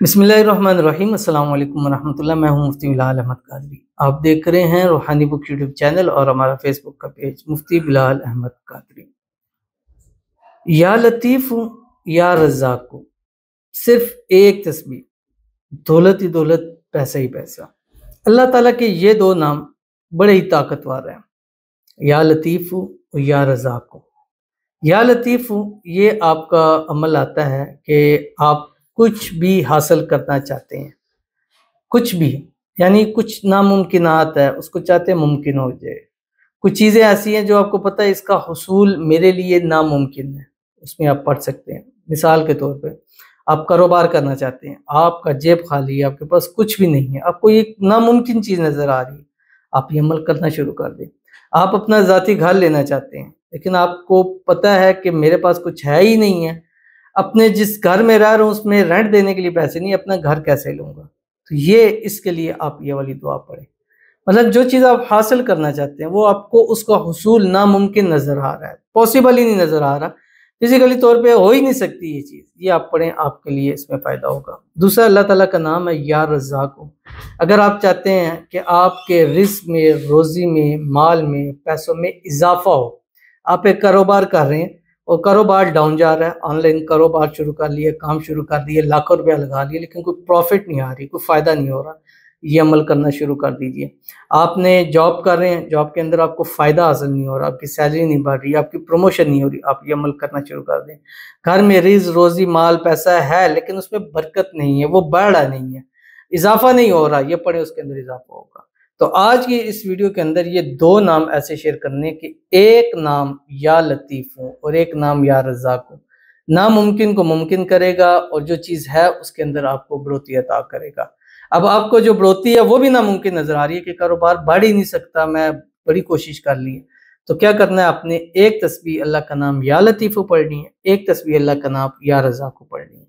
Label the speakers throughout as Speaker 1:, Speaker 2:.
Speaker 1: بسم اللہ الرحمن الرحیم۔ السلام علیکم ورحمۃ اللہ۔ میں ہوں مفتی بلال احمد قادری۔ آپ دیکھ رہے ہیں روحانی بک یوٹیوب چینل اور ہمارا فیس بک کا پیج مفتی بلال احمد قادری۔ یا لطیف یا رزاق، صرف ایک تسبیح، دولت ہی دولت، پیسہ ہی پیسہ۔ اللہ تعالیٰ کے یہ دو نام بڑے ہی طاقتور ہیں، یا لطیف یا رزاق۔ یا لطیف یہ آپ کا عمل آتا ہے کہ آپ کچھ بھی حاصل کرنا چاہتے ہیں، کچھ بھی، یعنی کچھ ناممکنات ہے، اس کو چاہتے ہیں ممکن ہو جائے۔ کچھ چیزیں ایسی ہیں جو آپ کو پتہ ہے اس کا حصول میرے لیے ناممکن ہے، اس میں آپ پڑھ سکتے ہیں۔ مثال کے طور پہ آپ کاروبار کرنا چاہتے ہیں، آپ کا جیب خالی ہے، آپ کے پاس کچھ بھی نہیں ہے، آپ کو ایک ناممکن چیز نظر آ رہی ہے، آپ یہ عمل کرنا شروع کر دیں۔ آپ اپنا ذاتی گھر لینا چاہتے ہیں، لیکن آپ کو پتہ ہے کہ میرے پاس کچھ ہے ہی نہیں ہے، اپنے جس گھر میں رہ رہا ہوں اس میں رینٹ دینے کے لیے پیسے نہیں، اپنا گھر کیسے لوں گا؟ تو یہ اس کے لیے آپ یہ والی دعا پڑھیں۔ مطلب جو چیز آپ حاصل کرنا چاہتے ہیں وہ آپ کو اس کا حصول ناممکن نظر آ رہا ہے، پاسبل ہی نہیں نظر آ رہا، فزیکلی طور پہ ہو ہی نہیں سکتی یہ چیز، یہ آپ پڑھیں، آپ کے لیے اس میں فائدہ ہوگا۔ دوسرا اللہ تعالیٰ کا نام ہے یا رزاق۔ اگر آپ چاہتے ہیں کہ آپ کے رزق میں، روزی میں، مال میں، پیسوں میں اضافہ ہو، آپ ایک کاروبار کر رہے ہیں اور کاروبار ڈاؤن جا رہا ہے، آن لائن کاروبار شروع کر لیے، کام شروع کر دیے، لاکھوں روپیہ لگا لیے، لیکن کوئی پروفٹ نہیں آ رہی، کوئی فائدہ نہیں ہو رہا، یہ عمل کرنا شروع کر دیجئے۔ آپ نے جاب کر رہے ہیں، جاب کے اندر آپ کو فائدہ حاصل نہیں ہو رہا، آپ کی سیلری نہیں بڑھ رہی، آپ کی پروموشن نہیں ہو رہی، آپ یہ عمل کرنا شروع کر دیں۔ گھر میں رزق، روزی، مال، پیسہ ہے لیکن اس میں برکت نہیں ہے، وہ بڑھ رہا نہیں ہے، اضافہ نہیں ہو رہا، یہ پڑھیں، اس کے اندر اضافہ ہوگا۔ تو آج کی اس ویڈیو کے اندر یہ دو نام ایسے شیئر کرنے کہ ایک نام یا لطیف ہو اور ایک نام یا رزاق ہو، ناممکن کو ممکن کرے گا اور جو چیز ہے اس کے اندر آپ کو بڑھوتی عطا کرے گا۔ اب آپ کو جو بڑھوتی ہے وہ بھی ناممکن نظر آ رہی ہے کہ کاروبار بڑھ ہی نہیں سکتا، میں بڑی کوشش کر لی ہے، تو کیا کرنا ہے؟ آپ نے ایک تسبیح اللہ کا نام یا لطیف کو پڑھنی ہے، ایک تسبیح اللہ کا نام یا رزاق کو پڑھنی ہے۔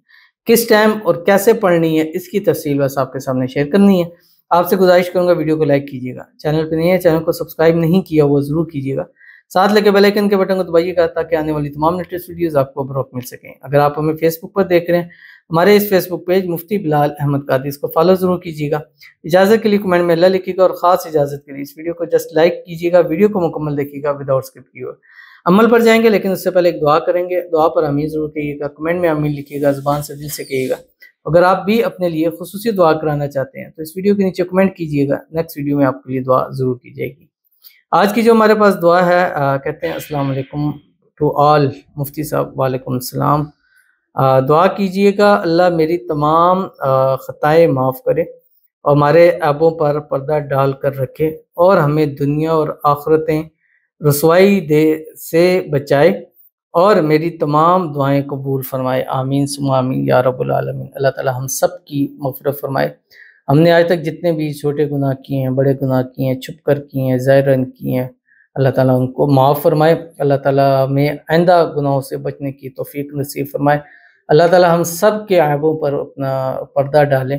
Speaker 1: کس ٹائم اور کیسے پڑھنی ہے اس کی تفصیل بس آپ کے سامنے شیئر کرنی ہے۔ آپ سے گزارش کروں گا ویڈیو کو لائک کیجیے گا، چینل پہ نہیں ہے چینل کو سبسکرائب نہیں کیا وہ ضرور کیجیے گا، ساتھ لگے بیل آئیکن کے بٹن کو دبائیے گا تاکہ آنے والی تمام لیٹسٹ ویڈیوز آپ کو بروقت مل سکیں۔ اگر آپ ہمیں فیس بک پر دیکھ رہے ہیں، ہمارے اس فیس بک پیج مفتی بلال احمد قادری، اس کو فالو ضرور کیجیے گا۔ اجازت کے لیے کمنٹ میں اللہ لکھیے گا اور خاص اجازت کے لیے اس ویڈیو کو جسٹ لائک کیجیے گا، ویڈیو کو مکمل دیکھیے گا وداؤٹ اسکپ کیے ہوئے۔ عمل پر جائیں گے لیکن اس سے پہلے ایک دعا کریں گے، دعا پر آمین ضرور کہیے گا، کمنٹ میں آمین لکھیے گا، زبان سے دل سے کہیے گا۔ اگر آپ بھی اپنے لیے خصوصی دعا کرانا چاہتے ہیں تو اس ویڈیو کے نیچے کمنٹ کیجیے گا، نیکسٹ ویڈیو میں آپ کے لیے دعا ضرور کی جائے گی۔ آج کی جو ہمارے پاس دعا ہے، کہتے ہیں السلام علیکم ٹو آل، مفتی صاحب وعلیکم السلام۔ دعا کیجیے گا اللہ میری تمام خطائیں معاف کرے اور ہمارے عیبوں پر پردہ ڈال کر رکھے اور ہمیں دنیا اور آخرتیں رسوائی دے سے بچائے اور میری تمام دعائیں قبول فرمائے، آمین ثم آمین یا رب العالمین۔ اللہ تعالی ہم سب کی مغفرت فرمائے۔ ہم نے آج تک جتنے بھی چھوٹے گناہ کیے ہیں، بڑے گناہ کیے ہیں، چھپ کر کیے ہیں، ظاہراً کیے ہیں، اللہ تعالیٰ ان کو معاف فرمائے۔ اللہ تعالیٰ ہمیں آئندہ گناہوں سے بچنے کی توفیق نصیب فرمائے۔ اللہ تعالیٰ ہم سب کے عیبوں پر اپنا پردہ ڈالے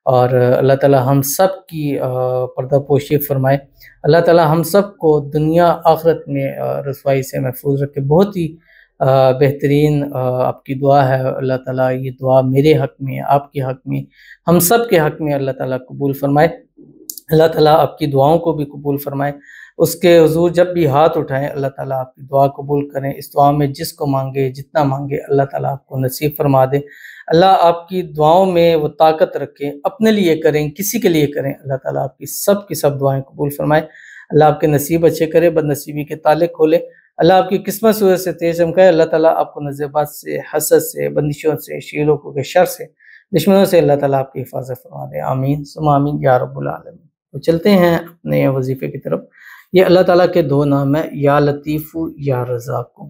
Speaker 1: اور اللہ تعالیٰ ہم سب کی پردہ پوشی فرمائے۔ اللہ تعالیٰ ہم سب کو دنیا آخرت میں رسوائی سے محفوظ رکھے۔ بہت ہی بہترین آپ کی دعا ہے، اللہ تعالیٰ یہ دعا میرے حق میں، آپ کے حق میں، ہم سب کے حق میں اللہ تعالیٰ قبول فرمائے۔ اللہ تعالیٰ آپ کی دعاؤں کو بھی قبول فرمائے۔ اس کے حضور جب بھی ہاتھ اٹھائیں اللہ تعالیٰ آپ کی دعا قبول کریں، اس دعا میں جس کو مانگے، جتنا مانگے، اللہ تعالیٰ آپ کو نصیب فرما دے۔ اللہ آپ کی دعاؤں میں وہ طاقت رکھے، اپنے لیے کریں، کسی کے لیے کریں، اللہ تعالیٰ آپ کی سب دعائیں قبول فرمائے۔ اللہ آپ کے نصیب اچھے کرے، بد نصیبی کے تالے کھولے، اللہ آپ کی قسمت سورج سے تیز چمکائے، اللہ تعالیٰ آپ کو نظربات سے، حسد سے، بندشوں سے، شیروں کے شر سے، دشمنوں سے اللہ تعالیٰ آپ کی حفاظت فرما دے، آمین ثم آمین یا رب العالمین۔ تو چلتے ہیں اپنے وظیفے کی طرف۔ یہ اللہ تعالیٰ کے دو نام ہیں، یا لطیف یا رزاق۔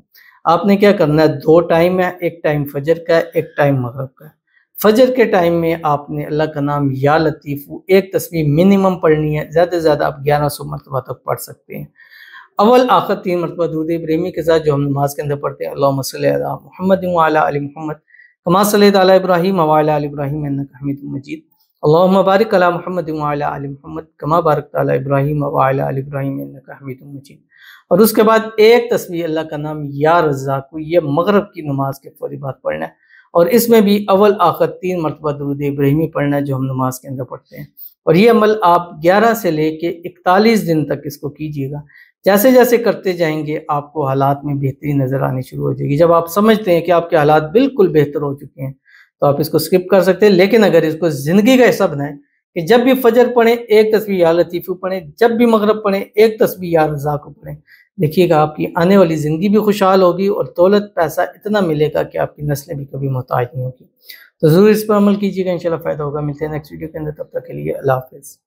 Speaker 1: آپ نے کیا کرنا ہے؟ دو ٹائم ہے، ایک ٹائم فجر کا ہے، ایک ٹائم مغرب کا ہے۔ فجر کے ٹائم میں آپ نے اللہ کا نام یا لطیف ایک تسبیح منیمم پڑھنی ہے، زیادہ سے زیادہ آپ 1100 مرتبہ تک پڑھ سکتے ہیں۔ اول آخر 3 مرتبہ درود ابراہیمی کے ساتھ جو ہم نماز کے اندر پڑھتے ہیں، اللہم صلی علی محمد وعلی آل محمد کما صلیت علی ابراہیم وعلی آل ابراہیم انک حمید مجید، اللہم بارک علی محمد وعلی آل محمد کما بارکت علی ابراہیم وعلی آل ابراہیم انک حمید مجید۔ اور اس کے بعد ایک تسبیح اللہ کا نام یا رزاق، یہ مغرب کی نماز کے فوری بعد پڑھنا ہے۔ اور اس میں بھی اول آخر 3 مرتبہ درود ابراہیمی پڑھنا ہے جو ہم نماز کے اندر پڑھتے ہیں، اور یہ عمل آپ 11 سے لے کے 41 دن تک اس کو کیجیے گا۔ جیسے جیسے کرتے جائیں گے آپ کو حالات میں بہتری نظر آنی شروع ہو جائے گی۔ جب آپ سمجھتے ہیں کہ آپ کے حالات بالکل بہتر ہو چکے ہیں تو آپ اس کو سکپ کر سکتے ہیں، لیکن اگر اس کو زندگی کا حصہ بنائیں کہ جب بھی فجر پڑھیں ایک تسبیح یا لطیفو پڑھیں، جب بھی مغرب پڑھیں ایک تسبیح یا رزاق پڑھیں، دیکھیے گا آپ کی آنے والی زندگی بھی خوشحال ہوگی اور دولت پیسہ اتنا ملے گا کہ آپ کی نسلیں بھی کبھی محتاج نہیں ہوگی۔ تو ضرور اس پر عمل کیجیے گا، انشاءاللہ فائدہ ہوگا۔ ملتے ہیں نیکسٹ ویڈیو کے اندر، تب تک کے لیے اللہ حافظ۔